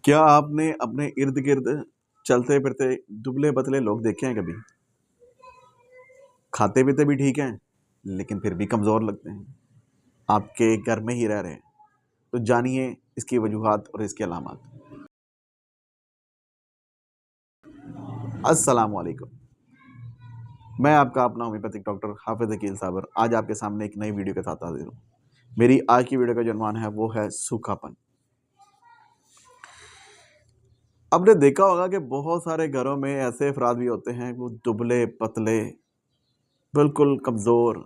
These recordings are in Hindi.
क्या आपने अपने इर्द गिर्द चलते फिरते दुबले पतले लोग देखे हैं कभी? खाते पीते भी ठीक हैं लेकिन फिर भी कमज़ोर लगते हैं, आपके घर में ही रह रहे हैं। तो जानिए इसकी वजूहात और इसके अलामात। अस्सलाम वालेकुम। मैं आपका अपना होम्योपैथिक डॉक्टर हाफिज अकील साबर आज आपके सामने एक नई वीडियो के साथ हाजिर हूँ। मेरी आज की वीडियो का जो उन्वान है वो है सूखापन। आपने देखा होगा कि बहुत सारे घरों में ऐसे अफराद भी होते हैं वो दुबले पतले, बिल्कुल कमज़ोर।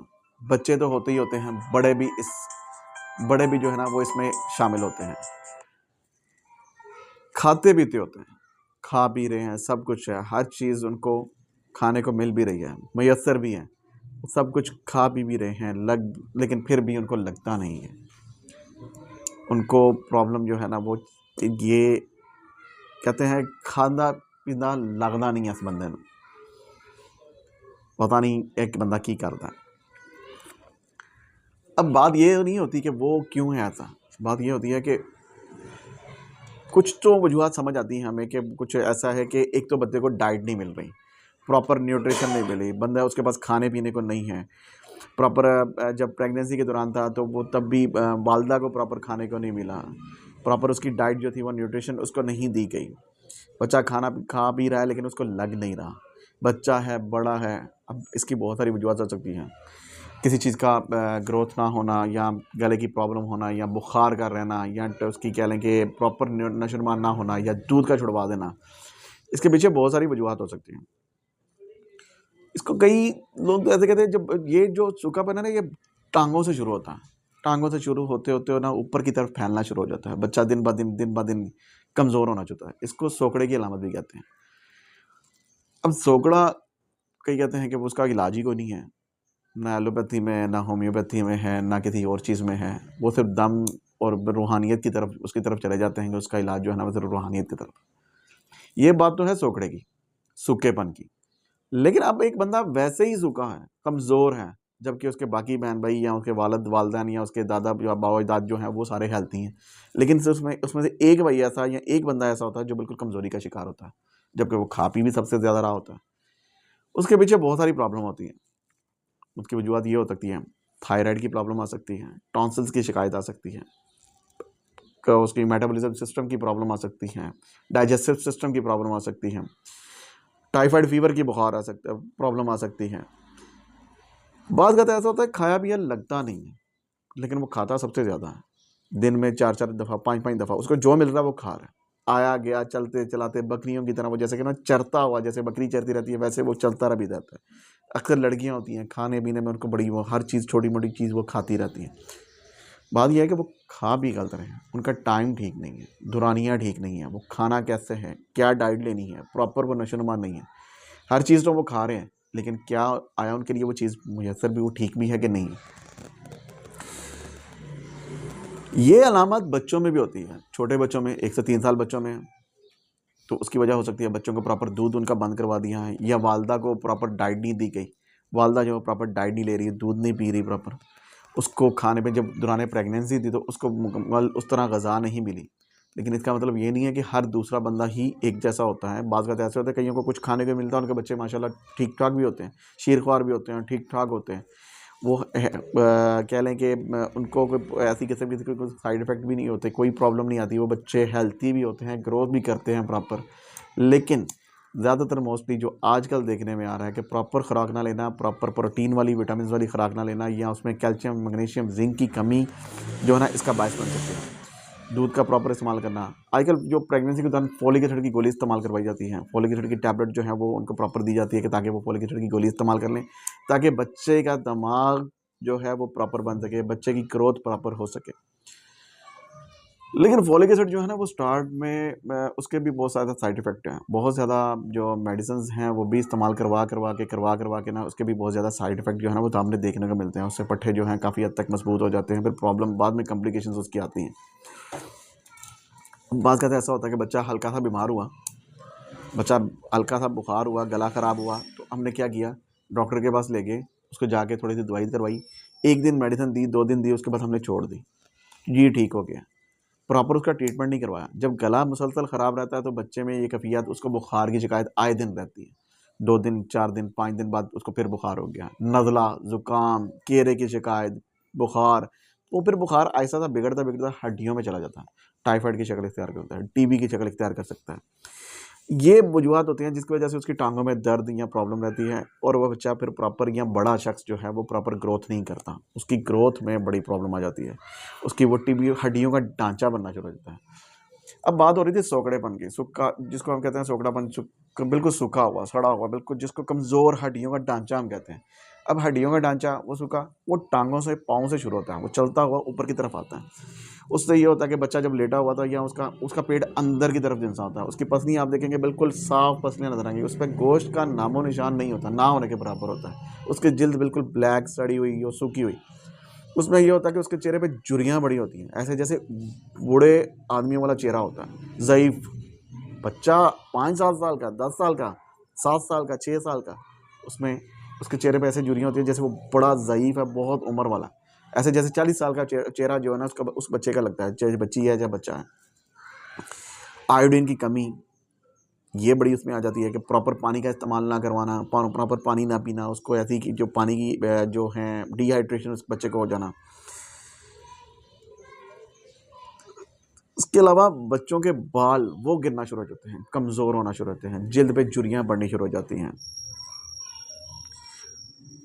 बच्चे तो होते ही होते हैं, बड़े भी जो है ना वो इसमें शामिल होते हैं। खाते पीते होते हैं, खा पी रहे हैं, सब कुछ है, हर चीज़ उनको खाने को मिल भी रही है, मयसर भी है, सब कुछ खा पी भी रहे हैं लेकिन फिर भी उनको लगता नहीं है। उनको प्रॉब्लम जो है ना वो ये कहते हैं खाना पीना लगना नहीं है इस बंदे को, पता नहीं एक बंदा की करता है। अब बात ये नहीं होती कि वो क्यों है ऐसा, बात ये होती है कि कुछ तो वजूहत समझ आती हैं हमें कि कुछ ऐसा है कि एक तो बंदे को डाइट नहीं मिल रही, प्रॉपर न्यूट्रिशन नहीं मिली, बंदा उसके पास खाने पीने को नहीं है प्रॉपर। जब प्रेगनेंसी के दौरान था तो वो तब भी वालदा को प्रॉपर खाने को नहीं मिला, प्रॉपर उसकी डाइट जो थी वो न्यूट्रिशन उसको नहीं दी गई। बच्चा खाना खा पी रहा है लेकिन उसको लग नहीं रहा, बच्चा है बड़ा है। अब इसकी बहुत सारी वजूहत हो सकती हैं, किसी चीज़ का ग्रोथ ना होना, या गले की प्रॉब्लम होना, या बुखार का रहना, या उसकी कह लें कि प्रॉपर नशोनुमा ना होना, या दूध का छुड़वा देना। इसके पीछे बहुत सारी वजूहत हो सकती हैं। इसको कई लोग ऐसे कहते हैं, जब ये जो सूखापन है ना ये टांगों से शुरू होता है, टांगों से शुरू होते होते ना ऊपर की तरफ फैलना शुरू हो जाता है, बच्चा दिन ब दिन कमज़ोर होना चाहता है। इसको सोकड़े की अलामत भी कहते हैं। अब सोकड़ा कई कहते हैं कि वो उसका इलाज ही कोई नहीं है, ना एलोपैथी में, ना होम्योपैथी में है, ना किसी और चीज़ में है। वो सिर्फ दम और रूहानियत की तरफ उसकी तरफ चले जाते हैं कि उसका इलाज जो है ना वो सिर्फ रूहानियत की तरफ। ये बात तो है सोकड़े की, सूखेपन की। लेकिन अब एक बंदा वैसे ही सूखा है, कमज़ोर है, जबकि उसके बाकी बहन भाई या उसके वालिद वालदैन या उसके दादा या बाबा दाद जो हैं वो सारे हेल्थी हैं, लेकिन सिर्फ उसमें से एक भाई ऐसा या एक बंदा ऐसा होता है जो बिल्कुल कमज़ोरी का शिकार होता है, जबकि वो खा पी भी सबसे ज़्यादा रहा होता है। उसके पीछे बहुत सारी प्रॉब्लम होती है। उसकी वजूहत ये हो सकती है, थायराइड की प्रॉब्लम आ सकती है, टॉन्सिल्स की शिकायत आ सकती है, उसकी मेटाबॉलिज्म सिस्टम की प्रॉब्लम आ सकती है, डाइजेस्टिव सिस्टम की प्रॉब्लम आ सकती है, टाइफाइड फीवर की बुखार आ सकता है, प्रॉब्लम आ सकती है। बात कहते ऐसा होता है खाया पिया लगता नहीं है लेकिन वो खाता सबसे ज़्यादा है। दिन में 4-4 दफ़ा 5-5 दफ़ा उसको जो मिल रहा है वो खा रहा है, आया गया चलते चलाते बकरियों की तरह, वो जैसे कि ना चरता हुआ, जैसे बकरी चरती रहती है वैसे वो चलता भी रहता है। अक्सर लड़कियां होती हैं, खाने पीने में उनको बड़ी वो हर चीज़ छोटी मोटी चीज़ वो खाती रहती हैं। बात यह है कि वो खा भी गलत रहे हैं, उनका टाइम ठीक नहीं है, दुरानियाँ ठीक नहीं है, वो खाना कैसे है, क्या डाइट लेनी है, प्रॉपर वो नशोनुमा नहीं है। हर चीज़ तो वो खा रहे हैं लेकिन क्या आया उनके लिए वो चीज़ मुयसर भी, वो ठीक भी है कि नहीं। ये अलामत बच्चों में भी होती है, छोटे बच्चों में, 1 से 3 साल बच्चों में, तो उसकी वजह हो सकती है बच्चों को प्रॉपर दूध उनका बंद करवा दिया है, या वालदा को प्रॉपर डाइट नहीं दी गई, वालदा जो प्रॉपर डाइट नहीं ले रही है, दूध नहीं पी रही प्रॉपर, उसको खाने पे जब दौरान प्रेगनेंसी थी तो उसको मुकम्मल उस तरह ग़िज़ा नहीं मिली। लेकिन इसका मतलब ये नहीं है कि हर दूसरा बंदा ही एक जैसा होता है। बाज़ बात ऐसे होता है कईयों को कुछ खाने को मिलता है, उनके बच्चे माशाल्लाह ठीक ठाक भी होते हैं, शीरख्वार भी होते हैं, ठीक ठाक होते हैं। वो कह लें कि उनको कोई ऐसी किस्म की कोई साइड इफ़ेक्ट भी नहीं होते, कोई प्रॉब्लम नहीं आती, वो बच्चे हेल्थी भी होते हैं, ग्रोथ भी करते हैं प्रॉपर। लेकिन ज़्यादातर मोस्टली जो आजकल देखने में आ रहा है कि प्रॉपर ख़ुराक ना लेना, प्रॉपर प्रोटीन वाली विटामिन वाली ख़ुराक ना लेना, या उसमें कैल्शियम मैग्नीशियम जिंक की कमी जो है ना इसका बायस बन सकती है। दूध का प्रॉपर इस्तेमाल करना, आजकल जो प्रेगनेंसी के दौरान फोलिक एसिड की गोली इस्तेमाल करवाई जाती है, फोलिक एसिड की टैबलेट जो है वो उनको प्रॉपर दी जाती है कि ताकि वो फोलिक एसिड की गोली इस्तेमाल कर लें, ताकि बच्चे का दिमाग जो है वो प्रॉपर बन सके, बच्चे की ग्रोथ प्रॉपर हो सके। लेकिन फोलिक एसिड जो है ना वो स्टार्ट में उसके भी बहुत ज़्यादा साइड इफ़ेक्ट हैं, बहुत ज़्यादा जो मेडिसिन हैं वो भी इस्तेमाल करवा के ना उसके भी बहुत ज़्यादा साइड इफ़ेक्ट जो है ना वो सामने देखने को मिलते हैं। उससे पट्ठे जो हैं काफ़ी हद तक मजबूत हो जाते हैं, फिर प्रॉब्लम बाद में कॉम्प्लिकेशंस उसकी आती हैं। बात कहते ऐसा होता है कि बच्चा हल्का सा बीमार हुआ, बच्चा हल्का सा बुखार हुआ, गला ख़राब हुआ, तो हमने क्या किया, डॉक्टर के पास ले गए, उसको जाके थोड़ी सी दवाई करवाई, 1 दिन मेडिसिन दी, 2 दिन दी, उसके बाद हमने छोड़ दी, ये ठीक हो गया। प्रॉपर उसका ट्रीटमेंट नहीं करवाया। जब गला मुसलसल ख़राब रहता है तो बच्चे में ये कैफियत, उसको बुखार की शिकायत आए दिन रहती है। 2 दिन, 4 दिन, 5 दिन बाद उसको फिर बुखार हो गया, नज़ला, ज़ुकाम, केरे की शिकायत, बुखार। वो फिर बुखार ऐसा सा बिगड़ता बिगड़ता हड्डियों में चला जाता है, टाइफाइड की शक्ल इख्तियार करता है, टीबी की शक्ल इख्तियार कर सकता है। ये वजूहत होती हैं जिसकी वजह से उसकी टांगों में दर्द या प्रॉब्लम रहती है, और वह बच्चा फिर प्रॉपर, या बड़ा शख्स जो है वो प्रॉपर ग्रोथ नहीं करता, उसकी ग्रोथ में बड़ी प्रॉब्लम आ जाती है, उसकी वो टीबी हड्डियों का ढांचा बनना शुरू हो जाता है। अब बात हो रही थी सोकड़ेपन की, सूखा जिसको हम कहते हैं सोकड़ापन, बिल्कुल सूखा हुआ, सड़ा हुआ, बिल्कुल जिसको कमज़ोर हड्डियों का ढांचा हम कहते हैं। अब हड्डियों का ढांचा वो सूखा, वो टांगों से, पाँव से शुरू होता है, वो चलता हुआ ऊपर की तरफ आता है। उससे ये होता है कि बच्चा जब लेटा हुआ था, या उसका उसका पेट अंदर की तरफ जिनसा होता है, उसकी पसली आप देखेंगे बिल्कुल साफ पसलियाँ नजर आएंगी, उस पर गोश्त का नामो निशान नहीं होता, ना होने के बराबर होता है। उसकी जिल्द बिल्कुल ब्लैक, सड़ी हुई और सूखी हुई। उसमें ये होता है कि उसके चेहरे पे झुर्रियाँ बड़ी होती हैं, ऐसे जैसे बूढ़े आदमियों वाला चेहरा होता है, ज़ईफ़ बच्चा, 5-7 साल का, 10 साल का, 7 साल का, 6 साल का, उसमें उसके चेहरे पे ऐसे झुर्रियाँ होती हैं जैसे वो बड़ा ज़ईफ़ है, बहुत उम्र वाला, ऐसे जैसे 40 साल का चेहरा जो है ना उसका, उस बच्चे का लगता है, चाहे बच्ची है चाहे बच्चा है। आयोडीन की कमी ये बड़ी उसमें आ जाती है कि प्रॉपर पानी का इस्तेमाल ना करवाना, प्रॉपर पानी ना पीना, उसको ऐसी कि जो पानी की जो है डिहाइड्रेशन उस बच्चे को हो जाना। इसके अलावा बच्चों के बाल वो गिरना शुरू हो जाते हैं, कमज़ोर होना शुरू होते हैं, जिल्द पे झुर्रियाँ बढ़नी शुरू हो जाती हैं।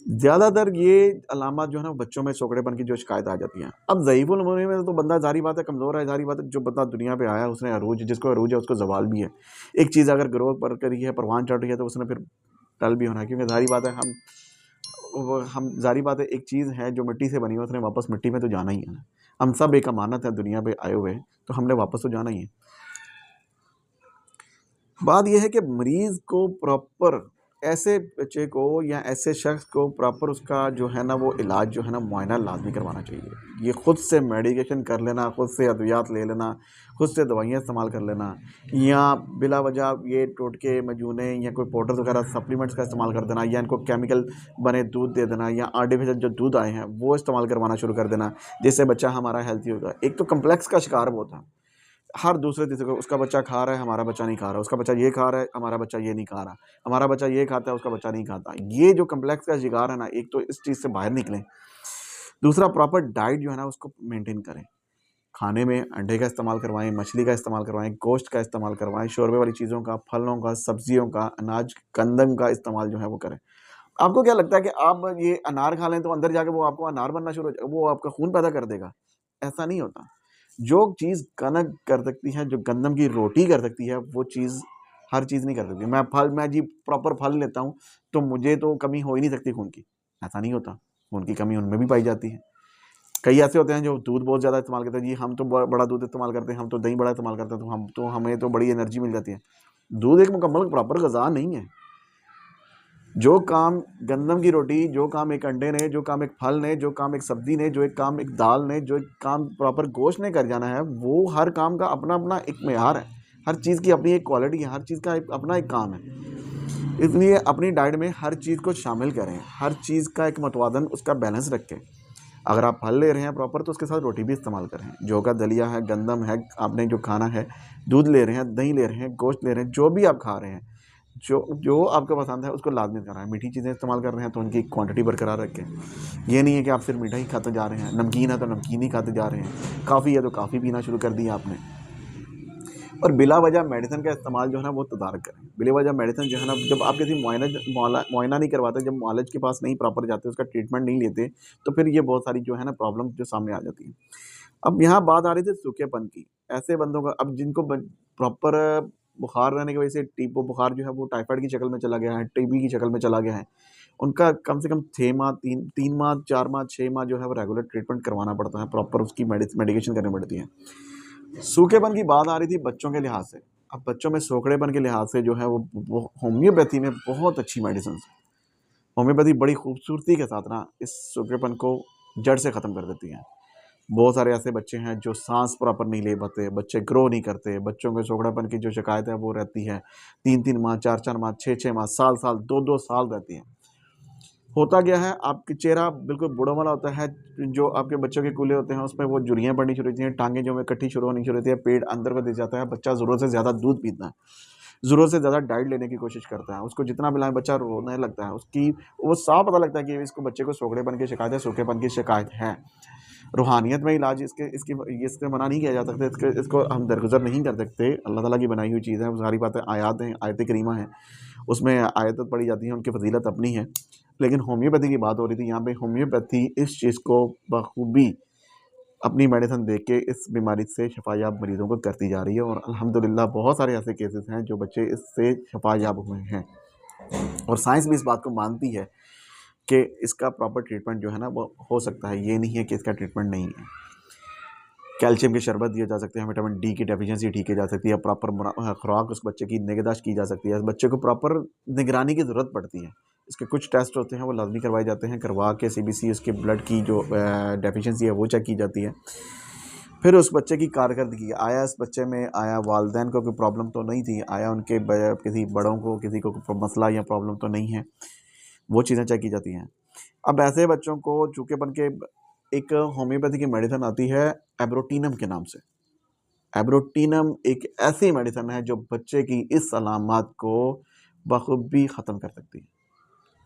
ज़्यादातर ये अलामत जो है ना बच्चों में सोकड़ेपन की जो शिकायत आ जाती हैं। अब ज़ईफ़ुल उम्र में तो बंदा ज़ाहिर बात है कमज़ोर है, ज़ाहिर बात है जो बंदा दुनिया पे आया है उसने अरूज, जिसको अरूज है उसको ज़वाल भी है। एक चीज़ अगर ग्रोथ पर करी है, परवान चढ़ रही है, तो उसने फिर टल भी होना है, क्योंकि ज़ाहिर बात है हम ज़ाहिर बात है एक चीज़ है जो मिट्टी से बनी है, उसने वापस मिट्टी में तो जाना ही है ना। हम सब एक अमानत है दुनिया पे आए हुए, तो हमने वापस तो जाना ही है। बात यह है कि मरीज़ को प्रॉपर, ऐसे बच्चे को या ऐसे शख्स को प्रॉपर उसका जो है ना वो इलाज जो है ना मुआयना लाज़मी करवाना चाहिए। ये ख़ुद से मेडिकेशन कर लेना, ख़ुद से अद्वियात ले लेना, ख़ुद से दवाइयाँ इस्तेमाल कर लेना, या बिला वजह ये टोटके मजूने या कोई पाउडर वगैरह सप्लीमेंट्स का इस्तेमाल कर देना, या इनको केमिकल बने दूध दे देना, या आर्टिफिशियल जो दूध आए हैं वो इस्तेमाल करवाना शुरू कर देना, जिससे बच्चा हमारा हेल्थी होगा। एक तो कम्प्लेक्स का शिकार वो होता है, हर दूसरे तीसरे को उसका बच्चा खा रहा है, हमारा बच्चा नहीं खा रहा, उसका बच्चा ये खा रहा है, हमारा बच्चा ये नहीं खा रहा, हमारा बच्चा ये खाता है, उसका बच्चा नहीं खाता। ये जो कम्प्लेक्स का शिकार है ना, एक तो इस चीज़ से बाहर निकलें, दूसरा प्रॉपर डाइट जो है ना उसको मेंटेन करें। खाने में अंडे का इस्तेमाल करवाएं, मछली का इस्तेमाल करवाएं, गोश्त का इस्तेमाल करवाएं, शोरबे वाली चीज़ों का, फलों का, सब्जियों का, अनाज गंदम का इस्तेमाल जो है वो करें। आपको क्या लगता है कि आप ये अनार खा लें तो अंदर जाके वो आपको अनार बनना शुरू हो जाएगा, वो आपका खून पैदा कर देगा? ऐसा नहीं होता। जो चीज़ कनक कर सकती है, जो गंदम की रोटी कर सकती है, वो चीज़ हर चीज़ नहीं कर सकती। मैं जी प्रॉपर फल लेता हूँ, तो मुझे तो कमी हो ही नहीं सकती खून की, ऐसा नहीं होता। खून की कमी उनमें भी पाई जाती है। कई ऐसे होते हैं जो दूध बहुत ज़्यादा इस्तेमाल करते हैं, जी हम तो बड़ा दूध इस्तेमाल करते हैं, हम तो दही बड़ा इस्तेमाल करते हैं, तो हमें तो बड़ी एनर्जी मिल जाती है। दूध एक मुकम्मल प्रॉपर ग़िज़ा नहीं है। जो काम गंदम की रोटी, जो काम एक अंडे ने, जो काम एक फल ने, जो काम एक सब्ज़ी ने, जो एक काम एक दाल ने, जो एक काम प्रॉपर गोश्त ने कर जाना है, वो हर काम का अपना-अपना एक मेयार है। हर चीज़ की अपनी एक क्वालिटी है, हर चीज़ का एक अपना एक काम है। इसलिए अपनी डाइट में हर चीज़ को शामिल करें, हर चीज़ का एक मतवाज़न उसका बैलेंस रखें। अगर आप फल ले रहे हैं प्रॉपर, तो उसके साथ रोटी भी इस्तेमाल करें। जौ का दलिया है, गंदम है, आपने जो खाना है, दूध ले रहे हैं, दही ले रहे हैं, गोश्त ले रहे हैं, जो भी आप खा रहे हैं, जो जो आपको पसंद है उसको लाज़मी करना है। मीठी चीज़ें इस्तेमाल कर रहे हैं तो उनकी क्वांटिटी बरकरार रखें। ये नहीं है कि आप सिर्फ मीठा ही खाते जा रहे हैं, नमकीन है तो नमकीन ही खाते जा रहे हैं, काफ़ी है तो काफ़ी पीना शुरू कर दिया आपने। और बिला वजह मेडिसिन का इस्तेमाल जो है ना वो तदारक करें। बिला वजह मेडिसिन जो है ना, जब आप किसी मुआयना नहीं करवाते, जब मुआलिज के पास नहीं प्रॉपर जाते, उसका ट्रीटमेंट नहीं लेते, तो फिर ये बहुत सारी जो है ना प्रॉब्लम जो सामने आ जाती हैं। अब यहाँ बात आ रही थी सूखेपन की। ऐसे बंदों का, अब जिनको प्रॉपर बुखार रहने की वजह से वो बुखार जो है वो टाइफाइड की शक्ल में चला गया है, टीबी की शक्ल में चला गया है, उनका कम से कम 6 माह, 3 माह, 4 माह, 6 माह जो है वो रेगुलर ट्रीटमेंट करवाना पड़ता है, प्रॉपर उसकी मेडिकेशन करनी पड़ती है। सूखेपन की बात आ रही थी बच्चों के लिहाज से। अब बच्चों में सोखड़ेपन के लिहाज से जो है वो होम्योपैथी में बहुत अच्छी मेडिसिन है। होम्योपैथी बड़ी खूबसूरती के साथ ना इस सूखेपन को जड़ से ख़त्म कर देती है। बहुत सारे ऐसे बच्चे हैं जो सांस प्रॉपर नहीं ले पाते, बच्चे ग्रो नहीं करते, बच्चों के सोखड़ेपन की जो शिकायत है वो रहती है 3-3 माह, 4-4 माह, 6-6 माह, साल-साल, 2-2 साल रहती है। होता क्या है, आपके चेहरा बिल्कुल बूढ़ा वाला होता है, जो आपके बच्चों के कूल्हे होते हैं उसमें वो झुर्रियाँ पड़नी शुरू होती हैं, टांगें जो है इकट्ठी शुरू होनी शुरू होती है, पेट अंदर को दिख जाता है, बच्चा ज़रूरत से ज़्यादा दूध पीता है, ज़रूरत से ज़्यादा डाइट लेने की कोशिश करता है, उसको जितना मिलाएं बच्चा रोने लगता है, उसकी वो साफ पता लगता है कि इसको बच्चे को सोखड़ेपन की शिकायत है, सूखेपन की शिकायत है। रूहानियत में इलाज इसके मना नहीं किया जा सकता, इसको हम दरगुजर नहीं कर सकते, अल्लाह ताला की बनाई हुई चीज़ है, वो सारी बातें आयात हैं, आयत करीमा हैं, उसमें आयत पढ़ी जाती हैं, उनकी फजीलत अपनी है। लेकिन होम्योपैथी की बात हो रही थी, यहाँ पे होम्योपैथी इस चीज़ को बखूबी अपनी मेडिसिन दे के इस बीमारी से शफायाब मरीज़ों को करती जा रही है, और अल्हम्दुलिल्लाह बहुत सारे ऐसे केसेस हैं जो बच्चे इससे शफायाब हुए हैं, और साइंस भी इस बात को मानती है कि इसका प्रॉपर ट्रीटमेंट जो है ना वो हो सकता है, ये नहीं है कि इसका ट्रीटमेंट नहीं है। कैल्शियम के शरबत दिए जा सकते हैं, विटामिन डी की डेफिशिएंसी ठीक की जा सकती है, प्रॉपर खुराक उस बच्चे की निगहदाश्त की जा सकती है, बच्चे को प्रॉपर निगरानी की ज़रूरत पड़ती है। इसके कुछ टेस्ट होते हैं वो लाजमी करवाए जाते हैं, करवा के सीबीसी उसके ब्लड की जो डेफिशिएंसी है वो चेक की जाती है। फिर उस बच्चे की कारकर्दगी, आया इस बच्चे में, आया वालिदैन को कोई प्रॉब्लम तो नहीं थी, आया उनके किसी बड़ों को किसी को कोई मसला या प्रॉब्लम तो नहीं है, वो चीज़ें चेक की जाती हैं। अब ऐसे बच्चों को चूँकि बन के एक होम्योपैथी की मेडिसिन आती है एब्रोटीनम के नाम से। एब्रोटीनम एक ऐसी मेडिसिन है जो बच्चे की इस अलामत को बखूबी ख़त्म कर सकती है।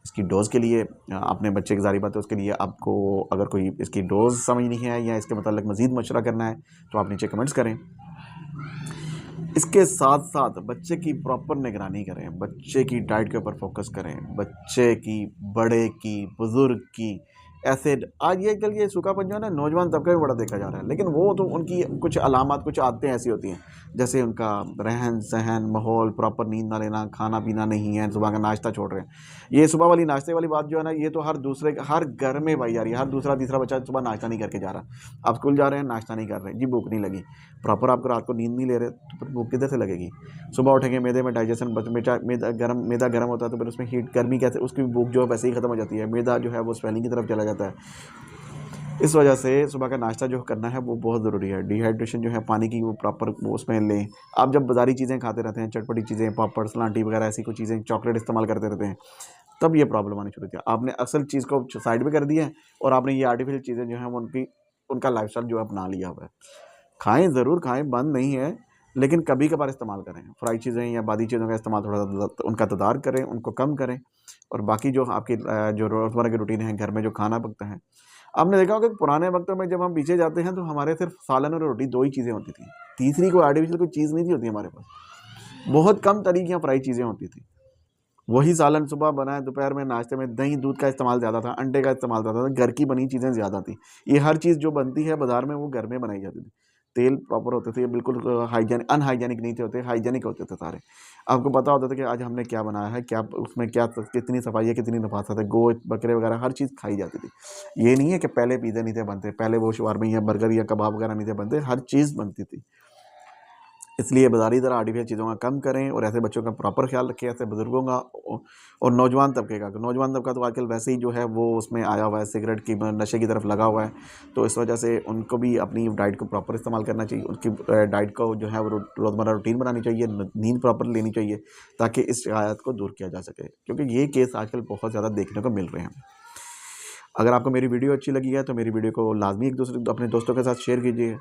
इसकी डोज़ के लिए अपने बच्चे की ज़ाहिर बात है, उसके लिए आपको अगर कोई इसकी डोज़ समझनी है या इसके मतलब मज़ीद मशवरा करना है तो आप नीचे कमेंट्स करें। इसके साथ साथ बच्चे की प्रॉपर निगरानी करें, बच्चे की डाइट के ऊपर फोकस करें, बच्चे की, बड़े की, बुज़ुर्ग की, ऐसे आज ये कल ये सूखापन जो है ना नौजवान तबके में बड़ा देखा जा रहा है, लेकिन वो तो उनकी कुछ अलामत, कुछ आदतें ऐसी होती हैं, जैसे उनका रहन सहन, माहौल, प्रॉपर नींद ना लेना, खाना पीना नहीं है, सुबह का नाश्ता छोड़ रहे हैं। ये सुबह वाली नाश्ते वाली बात जो है ना, ये तो हर घर में पाई जा रही है, हर दूसरा तीसरा बच्चा सुबह नाश्ता नहीं करके जा रहा। आप स्कूल जा रहे हैं, नाश्ता नहीं कर रहे, जी भूख नहीं लगी, प्रॉपर आपको रात को नींद नहीं ले रहे तो फिर भूख किधर से लगेगी। सुबह उठेंगे, मैदे में डाइजेशन मैदा गर्म होता है तो फिर उसमें हीट गर्मी कैसे, उसकी भूख जो है वैसे ही ख़त्म हो जाती है, मैदा जो है वो स्वेलिंग की तरफ चला जाता है। इस वजह से सुबह का नाश्ता जो करना है वो बहुत ज़रूरी है। डिहाइड्रेशन जो है पानी की वो प्रॉपर वो उसमें लें। आप जब बाज़ारी चीज़ें खाते रहते हैं, चटपटी चीज़ें, पापड़, सलांटी वगैरह ऐसी कोई चीज़ें, चॉकलेट इस्तेमाल करते रहते हैं, तब ये प्रॉब्लम आनी शुरू होती है। आपने असल चीज़ को साइड में कर दिया है और आपने ये आर्टिफिशियल चीज़ें जो हैं वो उनका लाइफस्टाइल जो है अपना लिया हुआ है। खाएँ ज़रूर खाएँ, बंद नहीं है, लेकिन कभी-कभार इस्तेमाल करें। फ्राई चीज़ें या बादी चीज़ों का इस्तेमाल थोड़ा-सा उनका तदार करें, उनको कम करें, और बाकी जो आपकी जो रोज़मर्रा की रूटीन है, घर में जो खाना पकता है, आपने देखा होगा कि पुराने वक़्तों में जब हम पीछे जाते हैं तो हमारे सिर्फ़ सालन और रोटी 2 ही चीज़ें होती थी। तीसरी कोई आर्टिफ़िशियल कोई चीज़ नहीं थी होती हमारे पास। बहुत कम तरह की फ्राई चीज़ें होती थी। वही सालन सुबह बनाए, दोपहर में नाश्ते में दही दूध का इस्तेमाल ज़्यादा था, अंडे का इस्तेमाल ज़्यादा था, घर की बनी चीज़ें ज़्यादा थी। ये हर चीज़ जो बनती है बाज़ार में वो घर में बनाई जाती थी। तेल प्रॉपर होते थे, ये बिल्कुल अनहाइजीनिक नहीं थे होते, हाइजीनिक होते थे सारे। आपको पता होता था कि आज हमने क्या बनाया है, क्या उसमें क्या कितनी सफाई है, कितनी नफ़ासत है, गोश्त, बकरे वगैरह हर चीज़ खाई जाती थी। ये नहीं है कि पहले पिज़्ज़ा नहीं थे बनते, पहले वो शवारमे या बर्गर या कबाब वगैरह नहीं थे बनते, हर चीज़ बनती थी। इसलिए बाज़ारी तरह आर्टिफ़िशियल चीज़ों का कम करें और ऐसे बच्चों का प्रॉपर ख़्याल रखें, ऐसे बुज़ुर्गों का और नौजवान तबके का। नौजवान तबका तो आजकल वैसे ही जो है वो उसमें आया हुआ है, सिगरेट की नशे की तरफ लगा हुआ है, तो इस वजह से उनको भी अपनी डाइट को प्रॉपर इस्तेमाल करना चाहिए। उनकी डाइट को जो है वो रोज़मर्रा रूटीन बनानी चाहिए, नींद प्रॉपर लेनी चाहिए, ताकि इस शिकायत को दूर किया जा सके, क्योंकि ये केस आजकल बहुत ज़्यादा देखने को मिल रहे हैं। अगर आपको मेरी वीडियो अच्छी लगी है तो मेरी वीडियो को लाज़मी अपने दोस्तों के साथ शेयर कीजिए।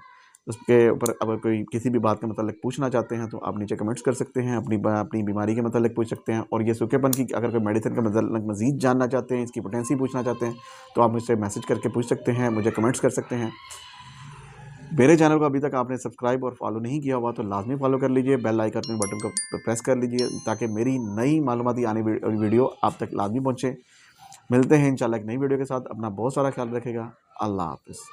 उसके ऊपर अगर कोई किसी भी बात के मतलब पूछना चाहते हैं तो आप नीचे कमेंट्स कर सकते हैं, अपनी बीमारी के मतलब पूछ सकते हैं, और ये सूखेपन की अगर कोई मेडिसिन का मतलब मज़ीद जानना चाहते हैं, इसकी पोटेंसी पूछना चाहते हैं तो आप मुझसे मैसेज करके पूछ सकते हैं, मुझे कमेंट्स कर सकते हैं। मेरे चैनल को अभी तक आपने सब्सक्राइब और फॉलो नहीं किया हुआ तो लाजमी फॉलो कर लीजिए, बेल आइकन बटन को प्रेस कर लीजिए ताकि मेरी नई मालूमाती आने वीडियो आप तक लाजमी पहुँचे। मिलते हैं इंशाल्लाह एक नई वीडियो के साथ। अपना बहुत सारा ख्याल रखेगा। अल्लाह हाफ़िज़।